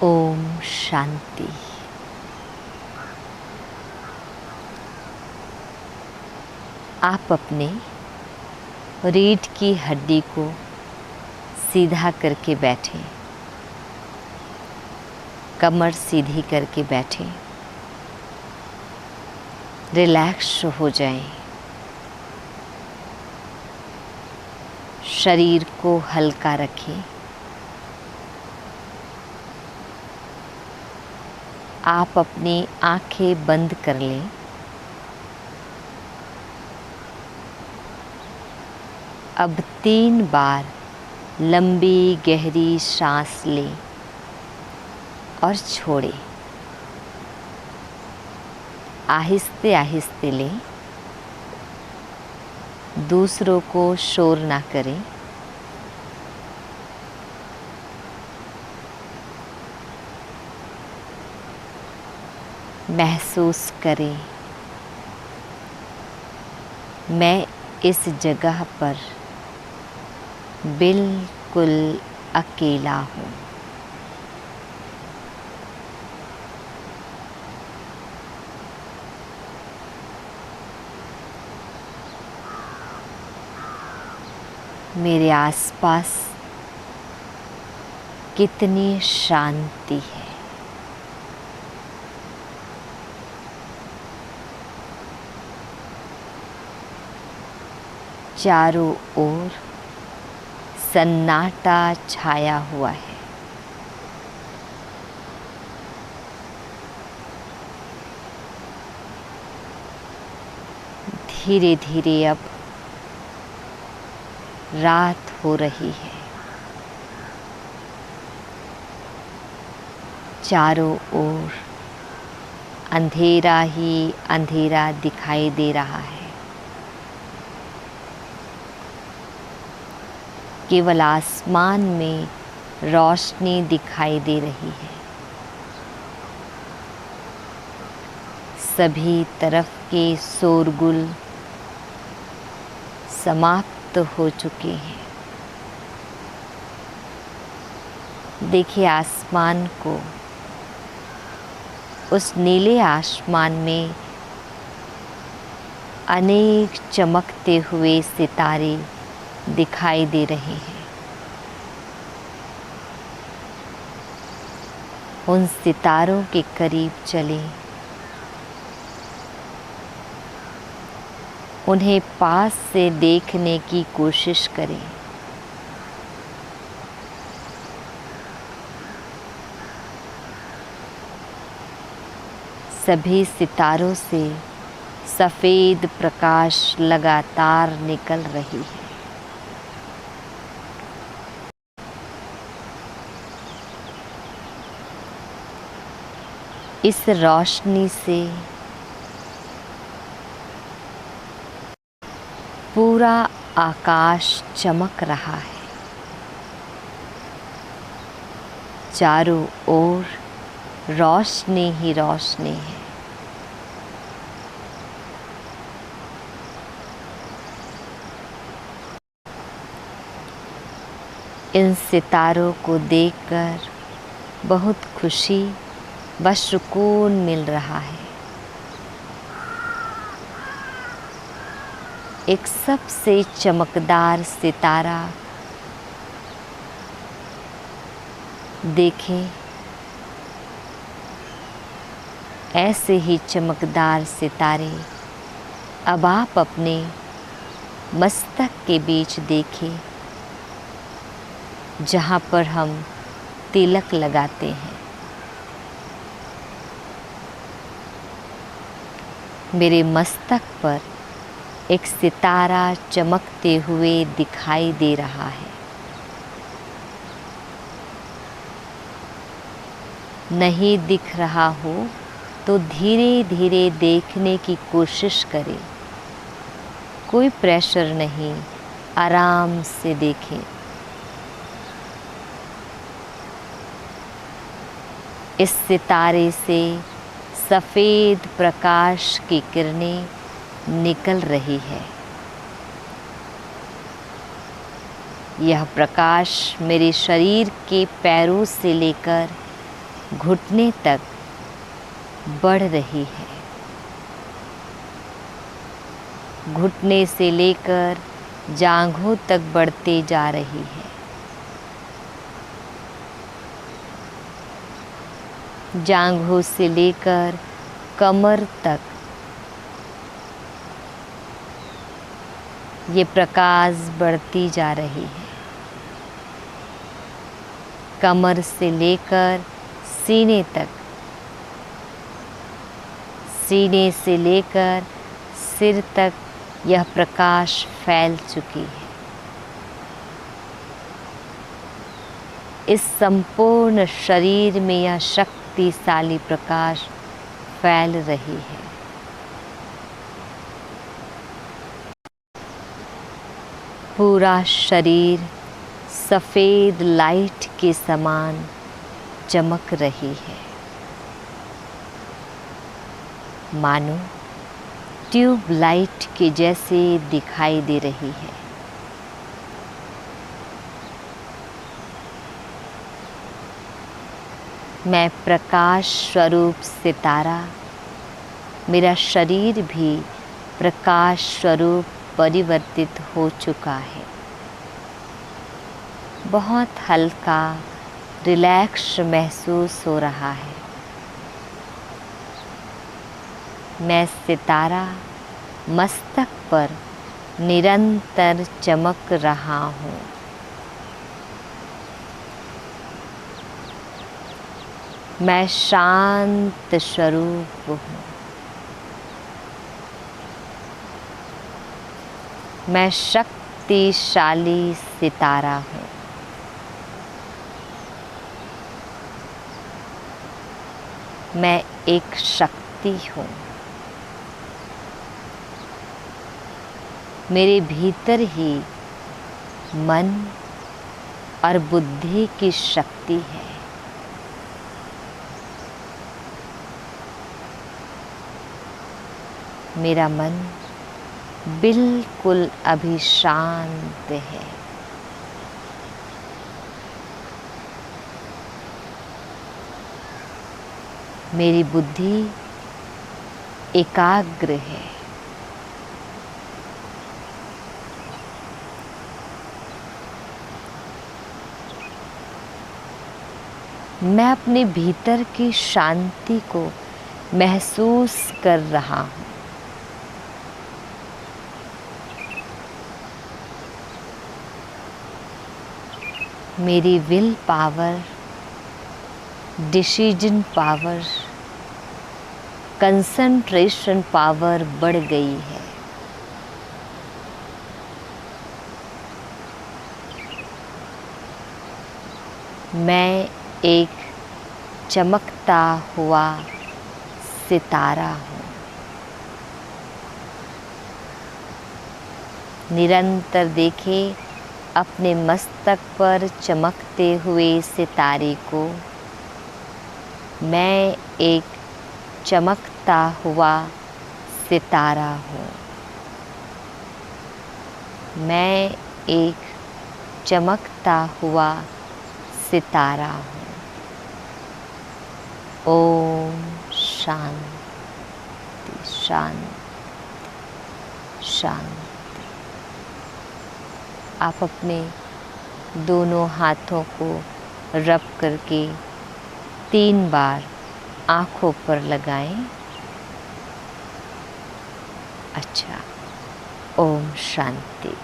ओम शांति। आप अपने रीढ़ की हड्डी को सीधा करके बैठें, कमर सीधी करके बैठें, रिलैक्स हो जाएं, शरीर को हल्का रखें। आप अपनी आंखें बंद कर लें। अब 3 बार लंबी गहरी सांस लें और छोड़ें। आहिस्ते आहिस्ते लें, दूसरों को शोर ना करें। महसूस करें, मैं इस जगह पर बिल्कुल अकेला हूँ। मेरे आसपास कितनी शांति है। चारों ओर सन्नाटा छाया हुआ है। धीरे धीरे अब रात हो रही है। चारों ओर अंधेरा ही अंधेरा दिखाई दे रहा है। केवल आसमान में रोशनी दिखाई दे रही है। सभी तरफ के शोरगुल समाप्त हो चुके हैं। देखिए आसमान को, उस नीले आसमान में अनेक चमकते हुए सितारे दिखाई दे रहे हैं। उन सितारों के करीब चलें, उन्हें पास से देखने की कोशिश करें। सभी सितारों से सफ़ेद प्रकाश लगातार निकल रही है। इस रोशनी से पूरा आकाश चमक रहा है। चारों ओर रोशनी ही रोशनी है। इन सितारों को देखकर बहुत खुशी व सुकून मिल रहा है। एक सबसे चमकदार सितारा देखें। ऐसे ही चमकदार सितारे अब आप अपने मस्तक के बीच देखें, जहाँ पर हम तिलक लगाते हैं। मेरे मस्तक पर एक सितारा चमकते हुए दिखाई दे रहा है। नहीं दिख रहा हो तो धीरे धीरे देखने की कोशिश करें। कोई प्रेशर नहीं, आराम से देखें। इस सितारे से सफ़ेद प्रकाश की किरणें निकल रही है। यह प्रकाश मेरे शरीर के पैरों से लेकर घुटने तक बढ़ रही है। घुटने से लेकर जांघों तक बढ़ते जा रही है। जांघों से लेकर कमर तक ये प्रकाश बढ़ती जा रही है। कमर से लेकर सीने तक, सीने से लेकर सिर तक यह प्रकाश फैल चुकी है। इस संपूर्ण शरीर में यह शक्तिशाली प्रकाश फैल रही है। पूरा शरीर सफ़ेद लाइट के समान चमक रही है, मानो ट्यूब लाइट के जैसे दिखाई दे रही है। मैं प्रकाश स्वरूप सितारा, मेरा शरीर भी प्रकाश स्वरूप परिवर्तित हो चुका है। बहुत हल्का, रिलैक्स महसूस हो रहा है। मैं सितारा मस्तक पर निरंतर चमक रहा हूँ। मैं शांत स्वरूप हूँ। मैं शक्तिशाली सितारा हूँ। मैं एक शक्ति हूँ। मेरे भीतर ही मन और बुद्धि की शक्ति है। मेरा मन बिल्कुल अभी शांत है। मेरी बुद्धि एकाग्र है। मैं अपने भीतर की शांति को महसूस कर रहा हूँ। मेरी will power, decision power, concentration power बढ़ गई है। मैं एक चमकता हुआ सितारा हूँ। निरंतर देखें अपने मस्तक पर चमकते हुए सितारे को। मैं एक चमकता हुआ सितारा हूँ। मैं एक चमकता हुआ सितारा हूँ। ओम शांति शांति शांति। आप अपने दोनों हाथों को रब करके 3 बार आँखों पर लगाएं। अच्छा, ओम शांति।